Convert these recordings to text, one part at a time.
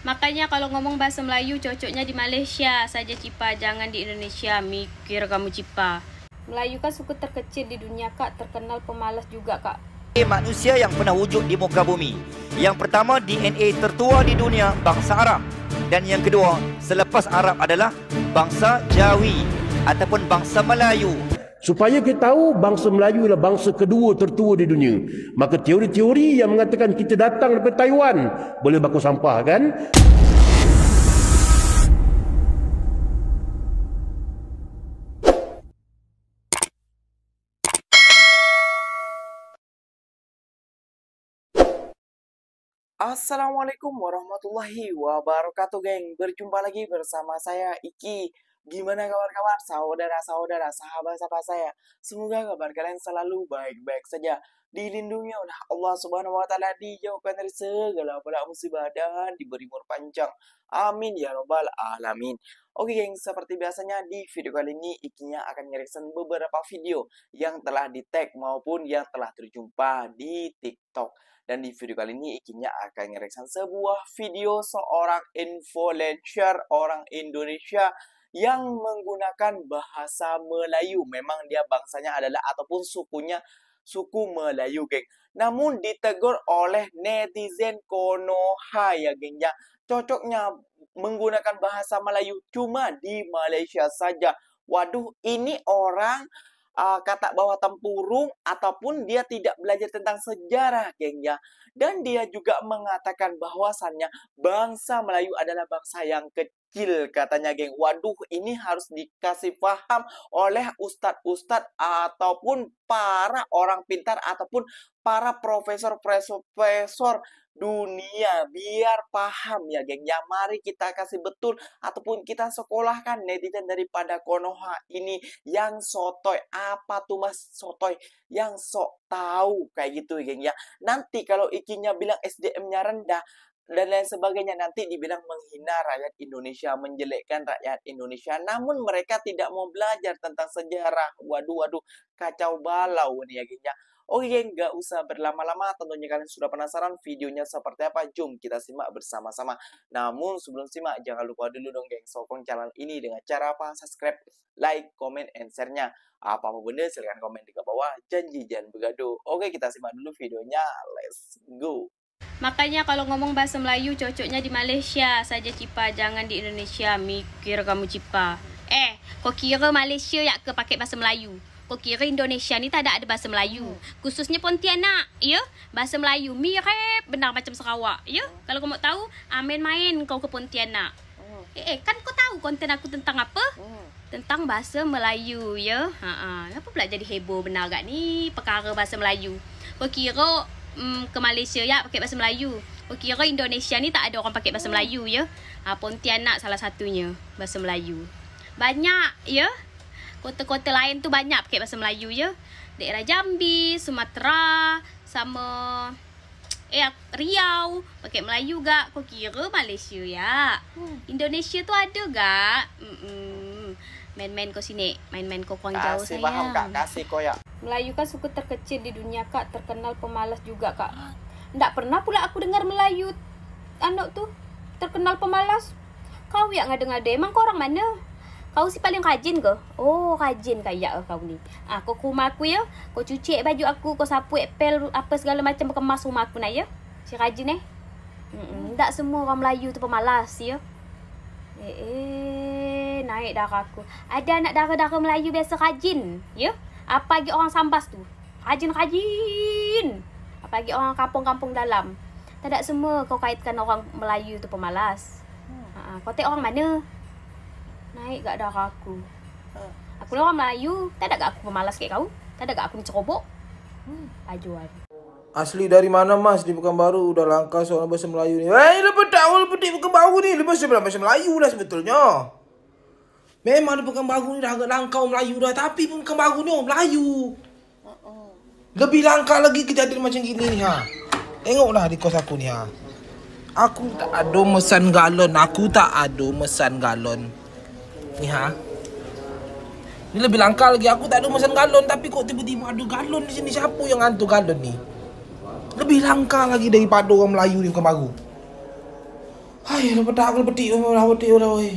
Makanya kalau ngomong bahasa Melayu cocoknya di Malaysia saja Cipa, jangan di Indonesia. Mikir kamu Cipa. Melayu kan suku terkecil di dunia Kak, terkenal pemalas juga Kak. Manusia yang pernah wujud di muka bumi. Yang pertama, DNA tertua di dunia bangsa Arab. Dan yang kedua, selepas Arab adalah bangsa Jawi ataupun bangsa Melayu. Supaya kita tahu bangsa Melayu adalah bangsa kedua tertua di dunia. Maka teori-teori yang mengatakan kita datang daripada Taiwan boleh baku sampah kan? Assalamualaikum warahmatullahi wabarakatuh, geng. Berjumpa lagi bersama saya Iki. Gimana kabar-kabar saudara-saudara, sahabat-sahabat saya? Semoga kabar kalian selalu baik-baik saja, dilindungi oleh Allah Subhanahu wa taala, dijauhkan dari segala bala musibah dan diberi umur panjang. Amin ya robbal alamin. Oke, geng, seperti biasanya di video kali ini Ikinya akan nge-reaction beberapa video yang telah di-tag maupun yang telah terjumpa di TikTok. Dan di video kali ini Ikinya akan nge-reaction sebuah video seorang influencer orang Indonesia yang menggunakan bahasa Melayu. Memang dia bangsanya adalah ataupun sukunya suku Melayu, geng. Namun ditegur oleh netizen Konoha ya, geng, ya. Cocoknya menggunakan bahasa Melayu cuma di Malaysia saja. Waduh, ini orang kata bawah tempurung ataupun dia tidak belajar tentang sejarah, geng, ya. Dan dia juga mengatakan bahwasannya bangsa Melayu adalah bangsa yang kecil, katanya, geng. Waduh, ini harus dikasih paham oleh ustadz-ustadz ataupun para orang pintar ataupun para profesor-profesor dunia, biar paham ya, geng, ya. Mari kita kasih betul ataupun kita sekolahkan netizen daripada Konoha ini yang sotoy. Apa tuh mas sotoy? Yang sok tahu kayak gitu, geng, ya. Nanti kalau Ikinya bilang SDM-nya rendah dan lain sebagainya, nanti dibilang menghina rakyat Indonesia, menjelekkan rakyat Indonesia. Namun mereka tidak mau belajar tentang sejarah. Waduh, kacau balau nih ya, geng, ya. Oke, geng, gak usah berlama-lama. Tentunya kalian sudah penasaran videonya seperti apa. Jom kita simak bersama-sama. Namun sebelum simak, jangan lupa dulu dong, geng, sokong channel ini dengan cara apa? Subscribe, like, comment, and share-nya. Apa-apa benda silahkan komen di bawah. Janji jangan begaduh. Oke, kita simak dulu videonya. Let's go. Makanya kalau ngomong bahasa Melayu cocoknya di Malaysia saja Cipa, jangan di Indonesia. Mikir kamu Cipa. Kau kira Malaysia ya ke pakai bahasa Melayu? Kau kira Indonesia ni tak ada bahasa Melayu? Khususnya Pontianak, ya? Bahasa Melayu mirip benar macam Sarawak, ya? Kalau kau mau tahu, main-main kau ke Pontianak. Kan kau tahu konten aku tentang apa? Tentang bahasa Melayu, ya? Kenapa pula jadi heboh benar gak ni perkara bahasa Melayu? Kau kira ke Malaysia ya pakai bahasa Melayu? Kau kira Indonesia ni tak ada orang pakai bahasa Melayu, ya? Pontianak salah satunya bahasa Melayu. Banyak, ya? Kota-kota lain tu banyak pakai bahasa Melayu, ya. Daerah Jambi, Sumatera, sama Riau pakai Melayu gak? Kau kira Malaysia ya? Indonesia tu ada gak? Main-main kau sini, main-main kau kurang jauh sayang. Kasih paham, Kak, kasih koyak. Melayu kan suku terkecil di dunia Kak, terkenal pemalas juga Kak. Nggak pernah pula aku dengar Melayu anak tuh terkenal pemalas. Kau yang ngade-ngade, emang kau orang mana? Kau si paling rajin ke? Oh, rajin kayak kau ni. Kau ke rumah aku ya. Kau cuci baju aku, kau sapu pel apa segala macam kemas rumah aku nak ya. Si rajin tak semua orang Melayu tu pemalas ya. Naik darah aku. Ada anak darah-darah Melayu biasa rajin, ya. Apa lagi orang Sambas tu? Rajin. Apa lagi orang kampung-kampung dalam. Tak semua kau kaitkan orang Melayu tu pemalas. Kau tengok orang mana? Naik gak darah aku. Aku ni orang Melayu. Tak ada gak aku pemalas kayak kau? Tak ada gak aku ni cerobok? Ajuan. Asli dari mana mas? Di Pekanbaru udah langka soal bahasa Melayu ni. Lepas tahu lepas di Pekanbaru ni. Lepas bahasa Melayu dah sebetulnya. Memang di Pekanbaru ni dah agak langka orang Melayu dah. Tapi Pekanbaru ni orang Melayu. Lebih langka lagi kejadian macam gini ni, ha. Tengoklah di kos aku ni, ha. Aku tak ada mesan galon. Ni, ha. Ni lebih langka lagi. Aku tak ada mesan galon. Tapi kok tiba-tiba ada galon di sini. Siapa yang hantu galon ni? Lebih langka lagi daripada orang Melayu di Pekanbaru. Hai, lu petak aku petik udah weh.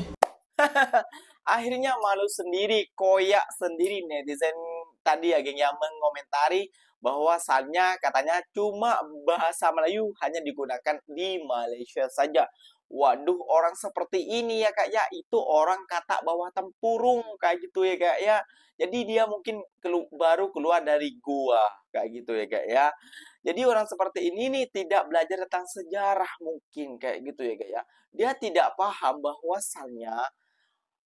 Akhirnya malu sendiri, koyak sendiri netizen tadi ya geng yang mengomentari bahwasannya katanya cuma bahasa Melayu hanya digunakan di Malaysia saja. Waduh, orang seperti ini ya kak ya, itu orang kata bawah tempurung kayak gitu ya kak ya. Jadi dia mungkin baru keluar dari gua kayak gitu ya kak ya. Jadi orang seperti ini nih tidak belajar tentang sejarah mungkin kayak gitu ya kak ya. Dia tidak paham bahwasannya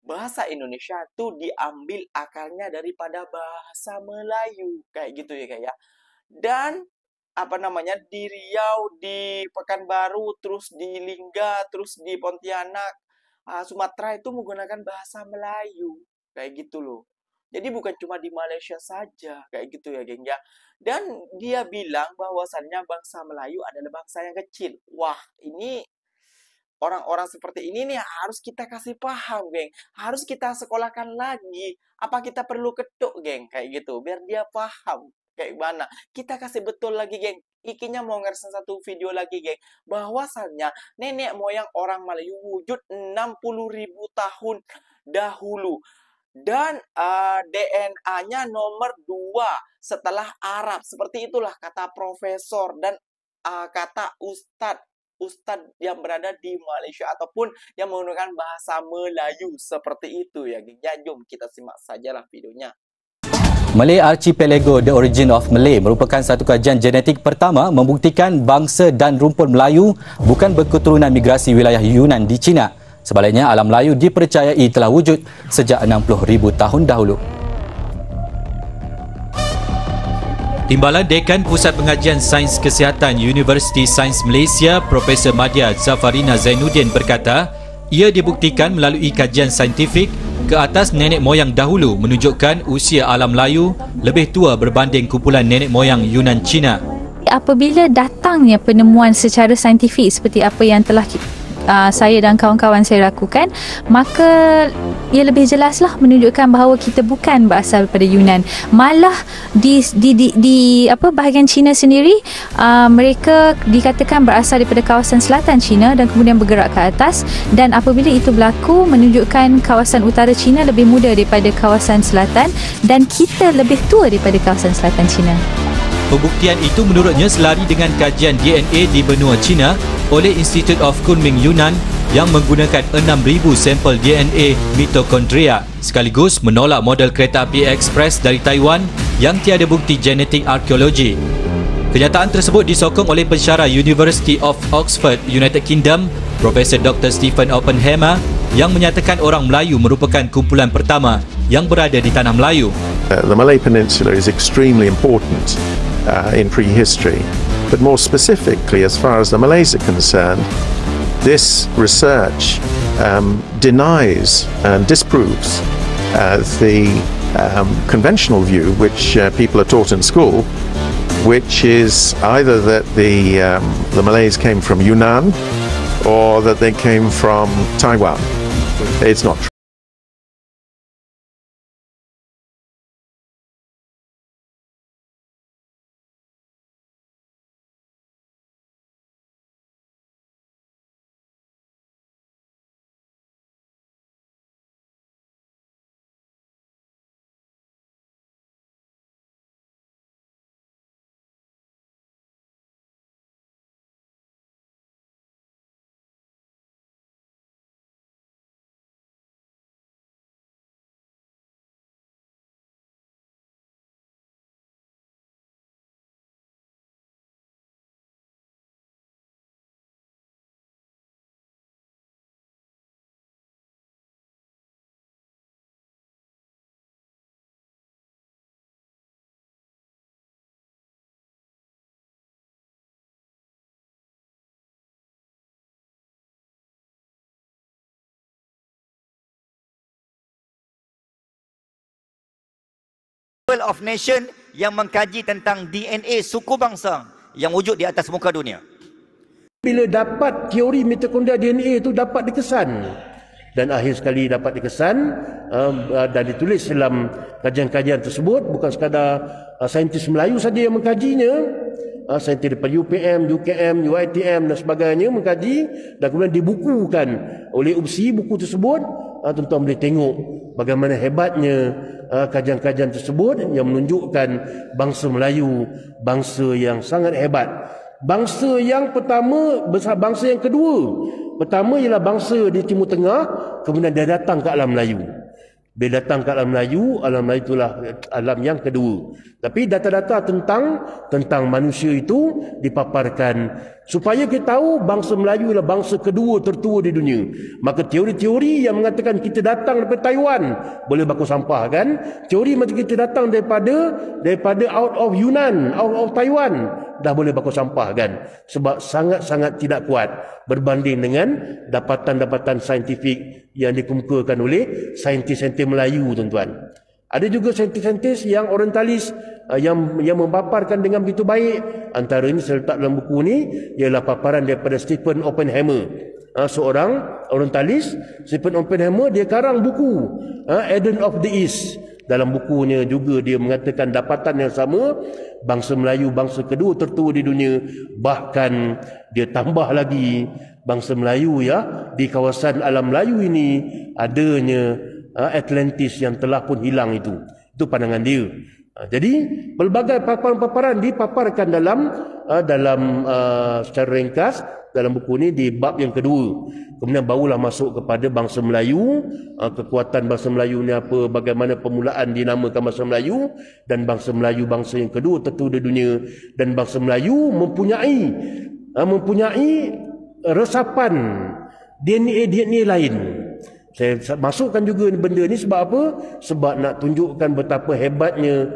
bahasa Indonesia tuh diambil akarnya daripada bahasa Melayu kayak gitu ya kak ya. Dan apa namanya, di Riau, di Pekanbaru, terus di Lingga, terus di Pontianak, Sumatera itu menggunakan bahasa Melayu kayak gitu loh. Jadi bukan cuma di Malaysia saja kayak gitu ya geng ya. Dan dia bilang bahwasannya bangsa Melayu adalah bangsa yang kecil. Wah, ini orang-orang seperti ini nih harus kita kasih paham, geng. Harus kita sekolahkan lagi. Apa kita perlu ketuk, geng, kayak gitu, biar dia paham kayak mana. Kita kasih betul lagi, geng. Ikinya mau ngerasa satu video lagi, geng. Bahwasannya nenek moyang orang Melayu wujud 60.000 tahun dahulu. Dan DNA-nya nomor 2 setelah Arab. Seperti itulah kata profesor dan kata Ustadz yang berada di Malaysia ataupun yang menggunakan bahasa Melayu seperti itu ya. Ya, jom kita simak sajalah videonya. Malay Archipelago The Origin of Malay merupakan satu kajian genetik pertama membuktikan bangsa dan rumpun Melayu bukan berketurunan migrasi wilayah Yunan di China. Sebaliknya, alam Melayu dipercayai telah wujud sejak 60,000 tahun dahulu. Timbalan Dekan Pusat Pengajian Sains Kesihatan Universiti Sains Malaysia, Profesor Madya Zafarina Zainuddin berkata, ia dibuktikan melalui kajian saintifik ke atas nenek moyang dahulu menunjukkan usia alam Melayu lebih tua berbanding kumpulan nenek moyang Yunan Cina. Apabila datangnya penemuan secara saintifik seperti apa yang telah saya dan kawan-kawan saya lakukan, maka ia lebih jelaslah menunjukkan bahawa kita bukan berasal daripada Yunan. Malah di bahagian China sendiri, mereka dikatakan berasal daripada kawasan selatan China dan kemudian bergerak ke atas, dan apabila itu berlaku menunjukkan kawasan utara China lebih muda daripada kawasan selatan dan kita lebih tua daripada kawasan selatan China. Pembuktian itu menurutnya selari dengan kajian DNA di benua China oleh Institute of Kunming Yunan yang menggunakan 6,000 sampel DNA mitokondria, sekaligus menolak model kereta api ekspres dari Taiwan yang tiada bukti genetik arkeologi. Kenyataan tersebut disokong oleh pensyarah University of Oxford, United Kingdom, Profesor Dr. Stephen Oppenheimer, yang menyatakan orang Melayu merupakan kumpulan pertama yang berada di tanah Melayu. The Malay Peninsula is extremely important in prehistory, but more specifically, as far as the Malays are concerned, this research denies and disproves the conventional view which people are taught in school, which is either that the Malays came from Yunnan or that they came from Taiwan. It's not true. of Nation yang mengkaji tentang DNA suku bangsa yang wujud di atas muka dunia. Bila dapat teori mitokondria DNA itu dapat dikesan, dan akhir sekali dapat dikesan dan ditulis dalam kajian-kajian tersebut, bukan sekadar saintis Melayu saja yang mengkajinya, saintis daripada UPM, UKM, UiTM dan sebagainya mengkaji dan kemudian dibukukan oleh UPSI buku tersebut. Tuan-tuan boleh tengok bagaimana hebatnya kajian-kajian tersebut yang menunjukkan bangsa Melayu bangsa yang sangat hebat. Bangsa yang pertama, bangsa yang kedua. Pertama ialah bangsa di Timur Tengah, kemudian dia datang ke alam Melayu. Bila datang ke alam Melayu itulah alam yang kedua. Tapi data-data tentang manusia itu dipaparkan supaya kita tahu bangsa Melayu ialah bangsa kedua tertua di dunia. Maka teori-teori yang mengatakan kita datang daripada Taiwan boleh baku sampah kan? Teori macam kita datang daripada out of Yunnan, out of Taiwan dah boleh baku sampah kan? Sebab sangat-sangat tidak kuat berbanding dengan dapatan-dapatan saintifik yang dikemukakan oleh saintis-saintis Melayu, tuan-tuan. Ada juga saintis-saintis yang orientalis yang memaparkan dengan begitu baik. Antara ini saya letak dalam buku ni ialah paparan daripada Stephen Oppenheimer, seorang orientalis. Stephen Oppenheimer dia karang buku Eden of the East. Dalam bukunya juga dia mengatakan dapatan yang sama, bangsa Melayu bangsa kedua tertua di dunia. Bahkan dia tambah lagi bangsa Melayu di kawasan alam Melayu ini adanya Atlantis yang telah pun hilang itu. Itu pandangan dia. Jadi pelbagai paparan-paparan dipaparkan dalam secara ringkas dalam buku ini di bab yang kedua. Kemudian barulah masuk kepada bangsa Melayu, kekuatan bangsa Melayu ni apa, bagaimana permulaan dinamakan bangsa Melayu, dan bangsa Melayu bangsa yang kedua tertua di dunia, dan bangsa Melayu mempunyai resapan DNA lain. Saya masukkan juga benda ni sebab apa? Sebab nak tunjukkan betapa hebatnya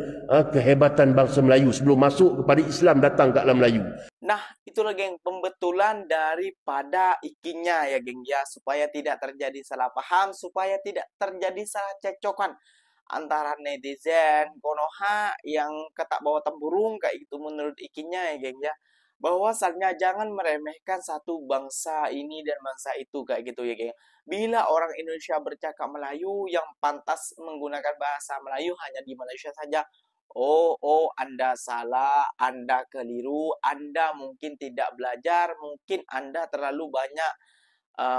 kehebatan bangsa Melayu sebelum masuk kepada Islam datang ke alam Melayu. Nah, itulah geng pembetulan daripada ikinya ya geng ya, supaya tidak terjadi salah paham, supaya tidak terjadi salah cekcokan antara netizen Konoha yang ketak bawa tempurung kayak gitu menurut ikinya ya geng ya. Bahwasannya jangan meremehkan satu bangsa ini dan bangsa itu kayak gitu ya geng. Bila orang Indonesia bercakap Melayu, yang pantas menggunakan bahasa Melayu hanya di Malaysia saja. Oh, Anda salah, Anda keliru, Anda mungkin tidak belajar, mungkin Anda terlalu banyak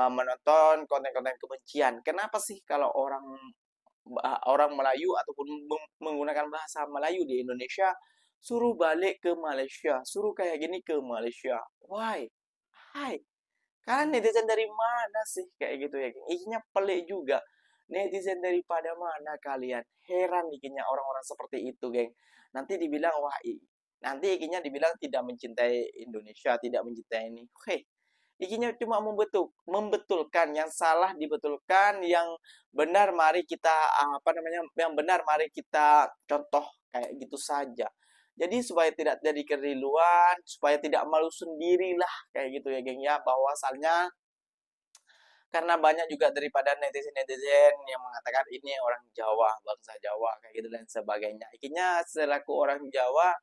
menonton konten-konten kebencian. Kenapa sih kalau orang Melayu ataupun menggunakan bahasa Melayu di Indonesia suruh balik ke Malaysia, suruh kayak gini ke Malaysia? Why? Hai, kalian netizen dari mana sih kayak gitu ya? Ikinya pelik juga. Netizen daripada mana kalian? Heran ikinya orang-orang seperti itu, geng. Nanti dibilang nanti ikinya dibilang tidak mencintai Indonesia, tidak mencintai ini. Oke. Ikinya cuma membetulkan yang salah dibetulkan, yang benar mari kita yang benar mari kita contoh kayak gitu saja. Jadi supaya tidak jadi keriluan, supaya tidak malu sendirilah kayak gitu ya geng ya, bahwasannya karena banyak juga daripada netizen-netizen yang mengatakan ini orang Jawa, bangsa Jawa kayak gitu dan sebagainya. Ikinya selaku orang Jawa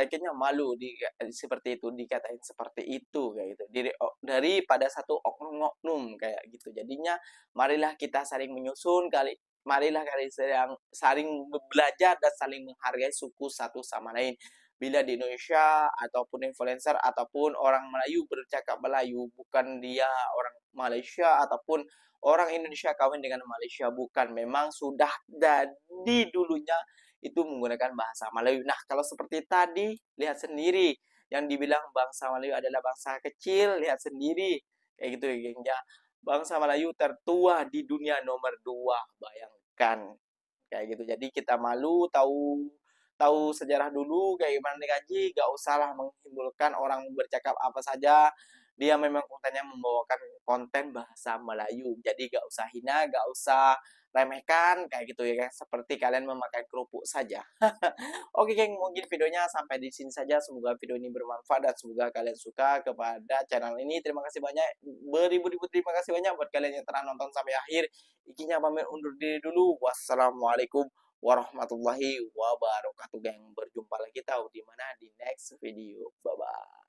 ikinya malu seperti itu, dikatain seperti itu kayak gitu. Daripada satu oknum-oknum kayak gitu. Jadinya marilah kita saling menyusun marilah kalian saling belajar dan saling menghargai suku satu sama lain. Bila di Indonesia ataupun influencer ataupun orang Melayu bercakap Melayu, bukan dia orang Malaysia ataupun orang Indonesia kawin dengan Malaysia, bukan. Memang sudah dari dulunya itu menggunakan bahasa Melayu. Nah, kalau seperti tadi, lihat sendiri yang dibilang bangsa Melayu adalah bangsa kecil, lihat sendiri kayak gitu ya geng ya. Bangsa Melayu tertua di dunia nomor 2, bayangkan kayak gitu. Jadi kita malu tahu sejarah dulu kayak gimana dikaji, gak usahlah menghimpunkan orang bercakap apa saja. Dia memang kontennya membawakan konten bahasa Melayu. Jadi gak usah hina, gak usah remehkan kayak gitu ya guys, seperti kalian memakai kerupuk saja. Oke geng, mungkin videonya sampai di sini saja. Semoga video ini bermanfaat dan semoga kalian suka kepada channel ini. Terima kasih banyak, beribu-ribu terima kasih banyak buat kalian yang telah nonton sampai akhir. Ikinya pamit undur diri dulu. Wassalamualaikum warahmatullahi wabarakatuh geng. Berjumpa lagi tahu di mana di next video. Bye bye.